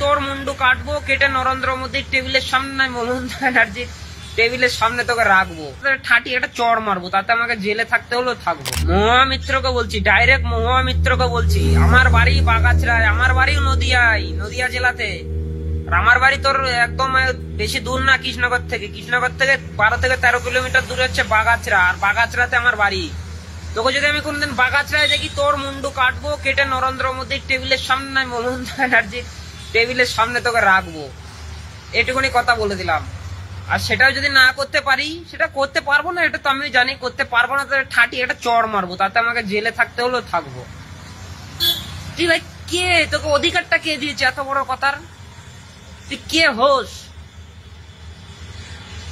তোর মুন্ডু কাটবো, কেটে নরেন্দ্র মোদীর টেবিলের সামনে, মমতা ব্যানার্জির টেবিলের সামনে তোকে রাখবো, ঠাটি একটা চড় মারবো, তাতে আমাকে জেলে থাকতে হলেও থাকবো। মহুয়া মিত্রকে বলছি, ডাইরেক্ট মহুয়া মিত্রকে বলছি, আমার বাড়ি বাগাছড়ায়, আমার বাড়িও নদিয়ায়, নদিয়া জেলাতে। আর আমার বাড়ি তোর একদম বেশি দূর না কৃষ্ণনগর থেকে 12 থেকে 13 কিলোমিটার দূরে হচ্ছে বাগাছড়া, আর বাগাছড়াতে আমার বাড়ি। তোকে যদি আমি কোনদিন বাগাছড়ায় দেখি, তোর মুন্ডু কাটবো, কেটে নরেন্দ্র মোদীর টেবিলের সামনে, মমতা ব্যানার্জির টেবিলের সামনে তোকে রাখবো। এটুকুনি কথা বলে দিলাম। আর সেটাও যদি না করতে পারি, সেটা করতে পারবো না, এটা তো আমি জানি করতে পারবো না, তাহলে ঠাটি একটা চড় মারবো, তাতে আমাকে জেলে থাকতে হলেও থাকবো। তুই ভাই কে? তোকে অধিকারটা কে দিয়েছে এত বড় কথার? তুই কে হোস?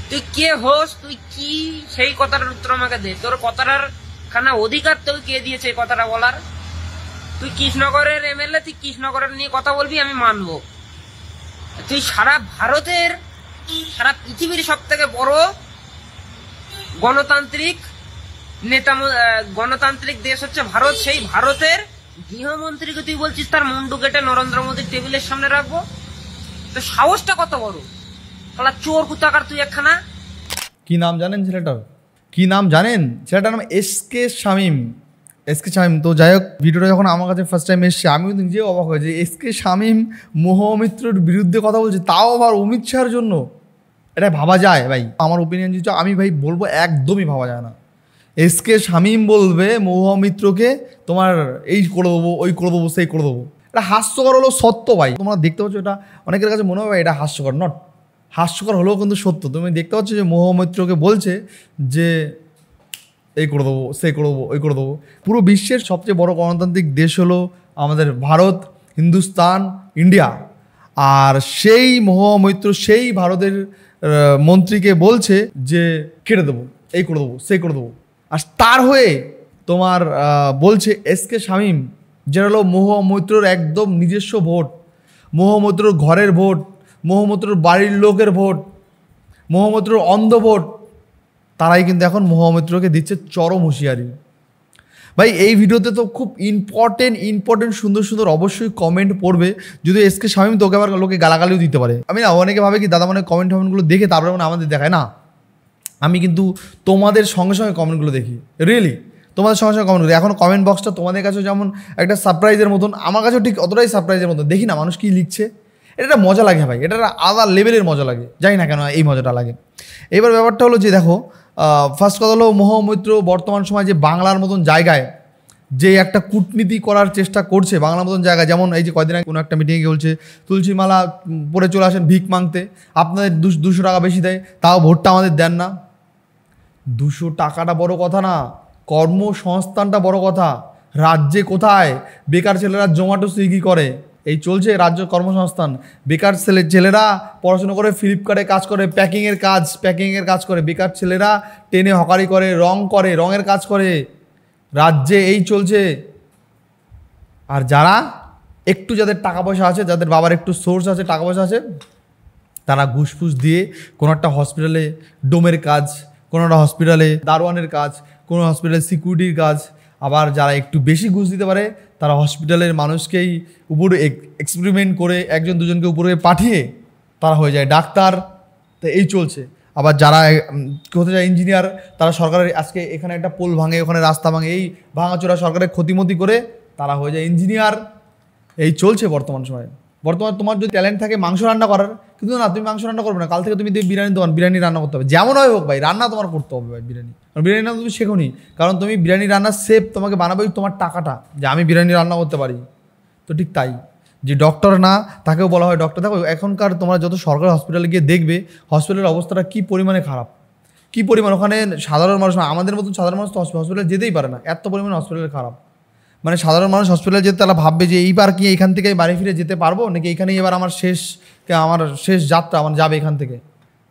তুই কে হোস? তুই কি? সেই কথাটার উত্তর আমাকে দে। তোর কথাটার খানা অধিকার তোকে কে দিয়েছে এই কথাটা বলার? তুই কৃষ্ণনগরের এমএলএ, তুই কৃষ্ণনগরের নিয়ে কথা বলবি, আমি মানবো। তুই সারা ভারতের, সারা পৃথিবীর সব থেকে বড় গণতান্ত্রিক নেতা, গণতান্ত্রিক দেশ হচ্ছে ভারত, সেই ভারতের গৃহমন্ত্রীকে তুই বলছিস তার মুন্ডু কেটে নরেন্দ্র মোদীর টেবিলের সামনে রাখবো? তো সাহসটা কত বড়? তাহলে চোর কুতাকার তুই একখানা। কি নাম জানেন ছেলেটার? কি নাম জানেন? ছেলেটার নাম এসকে শামীম। এসকে শামীম। তো যাই হোক, ভিডিওটা যখন আমার কাছে ফার্স্ট টাইম এসছে, আমি কিন্তু নিজেও অবাক হয়েছি। এসকে শামীম মহুয়া মিত্রর বিরুদ্ধে কথা বলছে, তাও আবার অমিত শাহর জন্য। এটা ভাবা যায় ভাই? আমার ওপিনিয়ন যেটা আমি ভাই বলবো, একদমই ভাবা যায় না। এসকে শামীম বলবে মহুয়া মিত্রকে তোমার এই করে দেবো, ওই করে দেবো, সেই করে দেবো। এটা হাস্যকর হলেও সত্য ভাই। তোমরা দেখতে পাচ্ছ, এটা অনেকের কাছে মনে হবে এটা হাস্যকর, নট হাস্যকর হলেও কিন্তু সত্য। তুমি দেখতে পাচ্ছ যে মহুয়া মিত্রকে বলছে যে এই করে দেবো, সেই করে দেবো, ওই করে দেবো। পুরো বিশ্বের সবচেয়ে বড় গণতান্ত্রিক দেশ হলো আমাদের ভারত, হিন্দুস্তান, ইন্ডিয়া। আর সেই মহুয়া মৈত্র সেই ভারতের মন্ত্রীকে বলছে যে কেটে দেবো, এই করে দেবো, সেই করে দেবো। আর তার হয়ে তোমার বলছে এসকে শামীম, যেটা হলো মহুয়া মৈত্রর একদম নিজস্ব ভোট, মহুয়া মৈত্রর ঘরের ভোট, মহুয়া মৈত্রর বাড়ির লোকের ভোট, মহুয়া মৈত্রর অন্ধ ভোট, তারাই কিন্তু এখন মহুয়া মৈত্রকে দিচ্ছে চরম হুঁশিয়ারি। ভাই এই ভিডিওতে তো খুব ইম্পর্টেন্ট সুন্দর সুন্দর অবশ্যই কমেন্ট পড়বে। যদি এসকে শামীম তোকে আবার লোকে গালাগালিও দিতে পারে। আমি না, অনেকে ভাবে কি দাদা মানে কমেন্টগুলো দেখে তারপরে মানে আমাদের দেখায় না। আমি কিন্তু তোমাদের সঙ্গে সঙ্গে কমেন্টগুলো দেখি, রিয়েলি তোমাদের সঙ্গে সঙ্গে কমেন্টগুলো। এখন কমেন্ট বক্সটা তোমাদের কাছেও যেমন একটা সারপ্রাইজের মতন, আমার কাছেও ঠিক অতটাই সারপ্রাইজের মতন। দেখি না মানুষ কী লিখছে, এটা একটা মজা লাগে ভাই, এটা একটা আলাদা লেভেলের মজা লাগে, জানি না কেন এই মজাটা লাগে। এবার ব্যাপারটা হলো যে দেখো, ফার্স্ট কথা হলো মহুয়া মৈত্র বর্তমান সময় যে বাংলার মতন জায়গায় যে একটা কূটনীতি করার চেষ্টা করছে, বাংলার মতন জায়গায়, যেমন এই যে কয়দিন আগে কোনো একটা মিটিংয়ে গিয়ে বলছে তুলসী মালা পরে চলে আসেন ভিক মাংতে, আপনাদের 200 টাকা বেশি দেয়, তাও ভোটটা আমাদের দেন না। 200 টাকাটা বড় কথা না, কর্মসংস্থানটা বড় কথা। রাজ্যে কোথায় বেকার ছেলেরা জোম্যাটো সুইগি করে, এই চলছে রাজ্য কর্মসংস্থান। বেকার ছেলেরা পড়াশুনো করে ফ্লিপকার্টে কাজ করে, প্যাকিংয়ের কাজ করে। বেকার ছেলেরা ট্রেনে হকারি করে, রঙের কাজ করে। রাজ্যে এই চলছে। আর যারা একটু, যাদের টাকা পয়সা আছে, যাদের বাবার একটু সোর্স আছে, টাকা পয়সা আছে, তারা ঘুষফুস দিয়ে কোনো একটা হসপিটালে ডোমের কাজ, কোনো একটা হসপিটালে দারোয়ানের কাজ, কোনো হসপিটালে সিকিউরিটির কাজ। আবার যারা একটু বেশি ঘুষ দিতে পারে, তারা হসপিটালের মানুষকেই উপরে এক্সপেরিমেন্ট করে একজন দুজনকে উপরে পাঠিয়ে তারা হয়ে যায় ডাক্তার। তো এই চলছে। আবার যারা হতে যায় ইঞ্জিনিয়ার, তারা সরকারের আজকে এখানে একটা পোল ভাঙে, ওখানে রাস্তা ভাঙে, এই ভাঙাচোরা সরকারের ক্ষতিমতি করে তারা হয়ে যায় ইঞ্জিনিয়ার। এই চলছে বর্তমান সময়ে। তোমার যদি ট্যালেন্ট থাকে মাংস রান্না করার, কিন্তু না, তুমি মাংস রান্না করবে না, কাল থেকে তুমি বিরিয়ানি দোকান, বিরিয়ানি রান্না করতে হবে, যেমন হয় হোক ভাই, রান্না তোমার করতে হবে ভাই। বিরিয়ানি রান্না তুমি শেখোনি, কারণ তুমি বিরিয়ানি রান্নার শেফ তোমাকে বানাবে তোমার টাকাটা, যে আমি বিরিয়ানি রান্না করতে পারি। তো ঠিক তাই, যে ডক্টর না তাকেও বলা হয় ডক্টর। দেখো এখনকার তোমরা যত সরকারি হসপিটালে গিয়ে দেখবে, হসপিটালের অবস্থাটা কী পরিমাণে খারাপ, কী পরিমাণ। ওখানে সাধারণ মানুষ, আমাদের মতন সাধারণ মানুষ তো হসপিটালে যেতেই পারে না, এত পরিমাণে হসপিটালে খারাপ। মানে সাধারণ মানুষ হসপিটালে যেতে তারা ভাববে যে এইবার কি এখান থেকে বাড়ি ফিরে যেতে পারবো, নাকি এখানেই এবার আমার শেষ যাত্রা আমার যাবে এখান থেকে।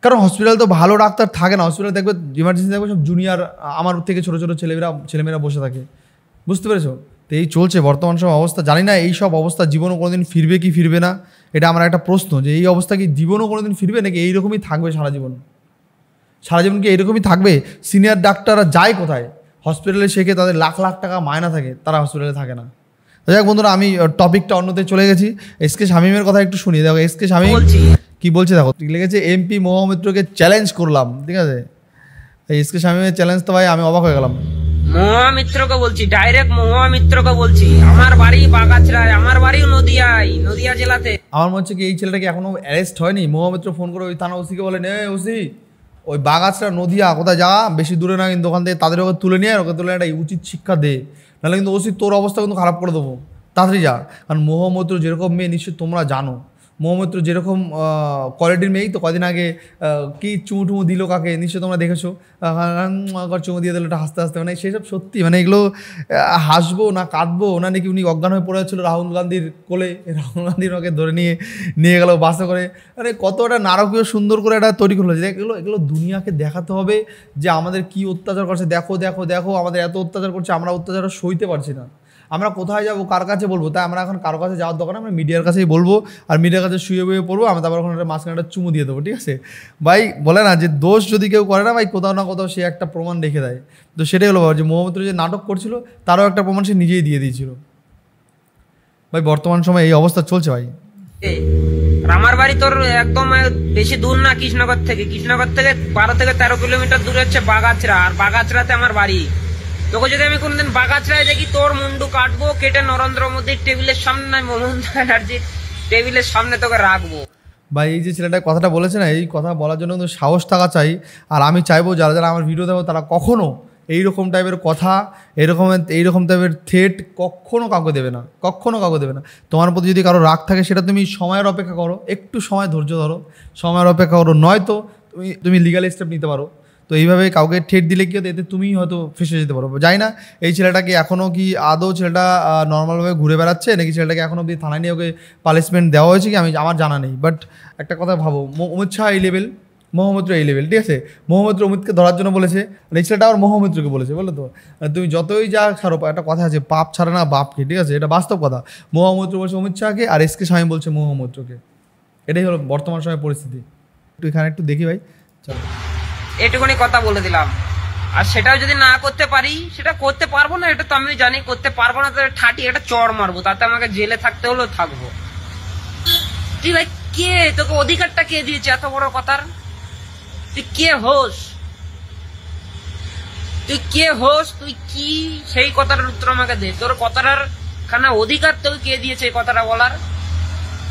কারণ হসপিটাল তো ভালো ডাক্তার থাকে না। হসপিটালে দেখবে ইমার্জেন্সি দেখবে সব জুনিয়র, আমার থেকে ছোটো ছোটো ছেলেমেয়েরা বসে থাকে, বুঝতে পেরেছো? তো এই চলছে বর্তমান সময় অবস্থা। জানি না এই সব অবস্থা জীবনও কোনোদিন ফিরবে কি ফিরবে না, এটা আমার একটা প্রশ্ন, যে এই অবস্থা কি জীবনও কোনোদিন ফিরবে, নাকি এইরকমই থাকবে সারা জীবন কি এইরকমই থাকবে? সিনিয়র ডাক্তাররা যায় কোথায়? হসপিটালে শেখে, তাদের লাখ লাখ টাকা মায়না থাকে, তারা হসপিটালে থাকে না। যাই হোক বন্ধুরা, আমি টপিকটা অন্যতে চলে গেছি। এসকে শামীমের কথা একটু শুনি। দেখো এসকে শামীম কি বলছে, দেখো লিখেছে এমপি মহামিত্রকে চ্যালেঞ্জ করলাম। ঠিক আছে, এই এসকে শামীমের চ্যালেঞ্জ তো ভাই আমি অবাক হয়ে গেলাম। মহামিত্রকে বলছি, ডাইরেক্ট মহামিত্রকে বলছি, আমার বাড়ি বাগাছড়ায়, আমার বাড়িও নদিয়া জেলাতে। আমার মনে হচ্ছে কি এই ছেলেটাকে এখনো অ্যারেস্ট হয়নি। মহামিত্র ফোন করে ওই থানা ওসিকে বলে, নে ওসি ওই বাগাছড়া নদিয়া কোথায় যা, বেশি দূরে না কিন্তু, ওখান থেকে তাদের ওকে তুলে নিয়ে ওকে তুলে একটা উচিত শিক্ষা দে, নাহলে কিন্তু ওসি তোর অবস্থা কিন্তু খারাপ করে দেবো, তাড়াতাড়ি যা। কারণ মহামিত্র যেরকম মেয়ে নিশ্চয়ই তোমরা জানো, মহামিত্র যেরকম কোয়ালিটির মেয়েই তো কদিন আগে কি চুমু দিল কাকে নিশ্চয়ই তোমরা দেখেছো, চুমু দিয়ে দিল ওটা হাসতে হাসতে, মানে সেসব সত্যি, মানে এগুলো হাসবো না কাঁদবো না, নাকি উনি অজ্ঞান হয়ে পড়ে যাচ্ছিলো রাহুল গান্ধীর কোলে, রাহুল গান্ধীর ওকে ধরে নিয়ে গেল বাসে করে, মানে কতটা নারকীয় সুন্দর করে এটা তৈরি করলো। যে এগুলো দুনিয়াকে দেখাতে হবে যে আমাদের কি অত্যাচার করছে, দেখো দেখো দেখো আমাদের এত অত্যাচার করছে, আমরা অত্যাচার সইতে পারছি না, আমরা কোথায় যাবো, কার কাছে বলবো। তাই আমরা এখন কারো কাছে যাওয়ার দরকার, আমরা মিডিয়ার কাছেই বলবো, আর মিডিয়ার কাছে শুয়ে পড়বো, আমরা তারপর ওখানে একটা মাঝখানে একটা চুমু দিয়ে দেবো। ঠিক আছে ভাই, বলে না যে দোষ যদি কেউ করে না ভাই, কোথাও না কোথাও সে একটা প্রমাণ রেখে দেয়। তো সেটাই হলো যে মহামিত্র যে নাটক করছিল তারও একটা প্রমাণ সে নিজেই দিয়ে দিয়েছিল। ভাই বর্তমান সময় এই অবস্থা চলছে ভাই। আমার বাড়ি তোর একদম বেশি দূর না, কৃষ্ণনগর থেকে 12 থেকে 13 কিলোমিটার দূরে হচ্ছে বাগাছড়া, আর বাগাছড়াতে আমার বাড়ি। তোকে যদি আমি কোনদিন বাগাছড়ায় দেখি, তোর মুন্ডু কাটবো, কেটে নরেন্দ্র মোদীর টেবিলের সামনে, মমতা ব্যানার্জির টেবিলের সামনে তোকে রাখবো। ভাই এই যে ছেলেটা কথাটা বলেছে না, এই কথা বলার জন্য কিন্তু সাহস থাকা চাই। আর আমি চাইবো যারা যারা আমার ভিডিও দেখো তারা কখনো এইরকম টাইপের কথা, এইরকম টাইপের থ্রেট কখনো কাউকে দেবে না, কখনো কাউকে দেবে না। তোমার প্রতি যদি কারো রাগ থাকে সেটা তুমি সময়ের অপেক্ষা করো, একটু সময় ধৈর্য ধরো, সময়ের অপেক্ষা করো, নয়তো তুমি লিগাল স্টেপ নিতে পারো। তো এইভাবে কাউকে ঠেট দিলে কি হতো, এতে তুমি হয়তো ফেসে যেতে পারো। যাই না এই ছেলেটাকে এখনও কি আদৌ ছেলেটা নর্মালভাবে ঘুরে বেড়াচ্ছে, নাকি ছেলেটাকে এখনও অব্দি থানায় নিয়ে ওকে পানিশমেন্ট দেওয়া হয়েছে কি আমার জানা নেই। বাট একটা কথা ভাবো, অমিত শাহ এই লেভেল, মহামিত্র এই লেভেল। ঠিক আছে, মহামিত্র অমিতকে ধরার জন্য বলেছে, এই ছেলেটা আবার মহামিত্রকে বলেছে, বলো তো তুমি যতই যা ছাড়ো, একটা কথা আছে পাপ ছাড়া না বাপকে। ঠিক আছে, এটা বাস্তব কথা। মহামিত্র বলছে অমিত শাহকে, আর এসকে শামীম বলছে মহামিত্রকে। এটাই হলো বর্তমান সময়ের পরিস্থিতি। একটু এখানে একটু দেখি ভাই, চলো এটুকুনি কথা বলে দিলাম। আর সেটাও যদি না করতে পারি, সেটা করতে পারবো না, এটা তো আমি জানি করতে পারবো না, তাহলে ঠাটি একটা চড় মারবো, তাতে আমাকে জেলে থাকতে হলেও থাকবো। তুই ভাই কে, তোকে অধিকারটা কে দিয়েছে এত বড় কথার? তুই কে হোস, তুই কি সেই কথাটার উত্তর আমাকে দে। তোর কথাটার খানা অধিকার তোকে কে দিয়েছে এই কথাটা বলার?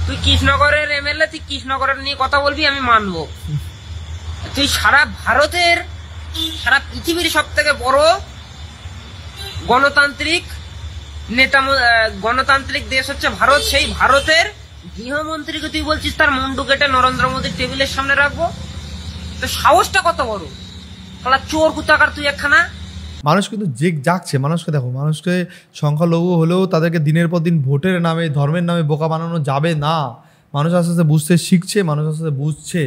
তুই কৃষ্ণনগরের এমএলএ, তুই কৃষ্ণনগরের নিয়ে কথা বলবি, আমি মানবো। তুই সারা ভারতের, সারা পৃথিবীর সব থেকে বড় গণতান্ত্রিক দেশ হচ্ছে ভারত, সেই ভারতের গৃহমন্ত্রীকে তুই বলছিস তার মুন্ডু কেটে নরেন্দ্র মোদীর টেবিলের সামনে রাখবো? তো সাহসটা কত বড়? তাহলে চোর কুতাকার তুই একখানা। মানুষ কিন্তু জাগছে, মানুষকে দেখো, মানুষকে সংখ্যালঘু হলেও তাদেরকে দিনের পর দিন ভোটের নামে, ধর্মের নামে বোকা বানানো যাবে না। মানুষ আস্তে আস্তে বুঝতে শিখছে, মানুষ আস্তে আস্তে বুঝছে।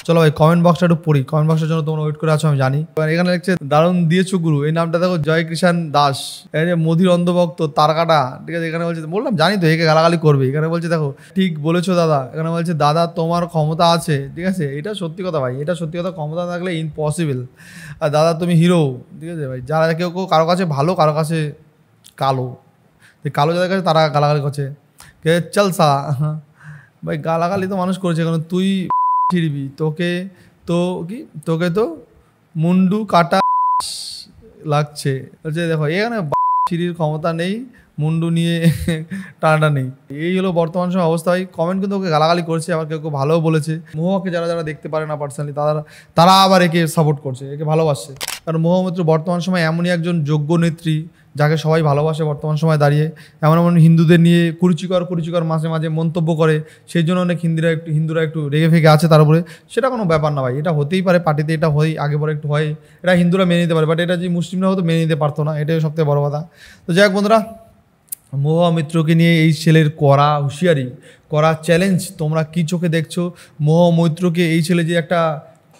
চলো ভাই কমেন্ট বক্সটা একটু পড়ি, কমেন্ট বক্সের জন্য তোমরা ওয়েট করে আছো আমি জানি। এখানে লিখছে দারুণ দিয়েছো গুরু, এই নামটা দেখো জয় কৃষাণ দাস, এই যে মোদির অন্ধভক্ত তারকাটা। ঠিক আছে, এখানে বলছে, বললাম জানি তো একে গালাগালি করবে। এখানে বলছে দেখো ঠিক বলেছো দাদা, এখানে বলছে দাদা তোমার ক্ষমতা আছে। ঠিক আছে, এটা সত্যি কথা ভাই, এটা সত্যি কথা, ক্ষমতা থাকলে ইম্পসিবল। আর দাদা তুমি হিরো। ঠিক আছে ভাই, যারা কেউ কারো কাছে ভালো, কারো কাছে কালো, কালো যাদের কাছে তারা গালাগালি করছে, কে চল সা ভাই, গালাগালি তো মানুষ করেছে, কারণ তুই ছিড়বি, তোকে তো মুন্ডু কাটা লাগছে। বলছে দেখো এখানে ছিড়ির ক্ষমতা নেই, মুন্ডু নিয়ে টানাটা নেই। এই হলো বর্তমান সময় অবস্থা। ভাই কমেন্ট কিন্তু ওকে গালাগালি করছে, আবার কেউ কেউ ভালোও বলেছে। মহুয়াকে যারা যারা দেখতে পারে না পার্সোনালি, তারা আবার একে সাপোর্ট করছে, একে ভালোবাসছে। কারণ মহামিত্র বর্তমান সময় এমনই একজন যোগ্য নেত্রী যাকে সবাই ভালোবাসে বর্তমান সময় দাঁড়িয়ে। এমন হিন্দুদের নিয়ে কুরুচিকর মাঝে মাঝে মন্তব্য করে, সেই জন্য অনেক হিন্দুরা একটু রেগে ফেগে আছে তার উপরে। সেটা কোনো ব্যাপার না ভাই, এটা হতেই পারে, পার্টিতে এটা হয়, আগে পরে একটু হয়, এটা হিন্দুরা মেনে নিতে পারে। বাট এটা যে মুসলিমরা হতো মেনে নিতে পারতো না, এটাই সবথেকে বড় কথা। তো যাই হোক বন্ধুরা, মহামিত্রকে নিয়ে এই ছেলের করা হুঁশিয়ারি, করা চ্যালেঞ্জ তোমরা কী চোখে দেখছো? মহামিত্রকে এই ছেলে যে একটা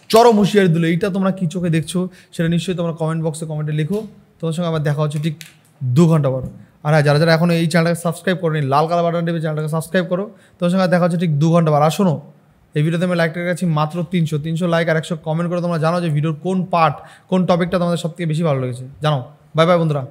চরম হুঁশিয়ারি দিল, এইটা তোমরা কী চোখে দেখছো সেটা নিশ্চয়ই তোমরা কমেন্ট বক্সে কমেন্টে লিখো। তোমার সঙ্গে আবার দেখা হচ্ছে ঠিক 2 ঘন্টা পর। আর হ্যাঁ, যারা যারা এখনও এই চ্যানেলটাকে সাবস্ক্রাইব করো নি, লাল কালার বাটন টিপে চ্যানেলটাকে সাবস্ক্রাইব করো। তোমার সঙ্গে দেখা হচ্ছে ঠিক 2 ঘন্টা পর। আর শোনো, এই ভিডিওতে আমি লাইকটা গেছি মাত্র 300 লাইক আর 100 কমেন্ট করে তোমরা জানো যে ভিডিওর কোন পার্ট, কোন টপিকটা তোমাদের সবথেকে বেশি ভালো লেগেছে জানো। বাই বাই বন্ধুরা।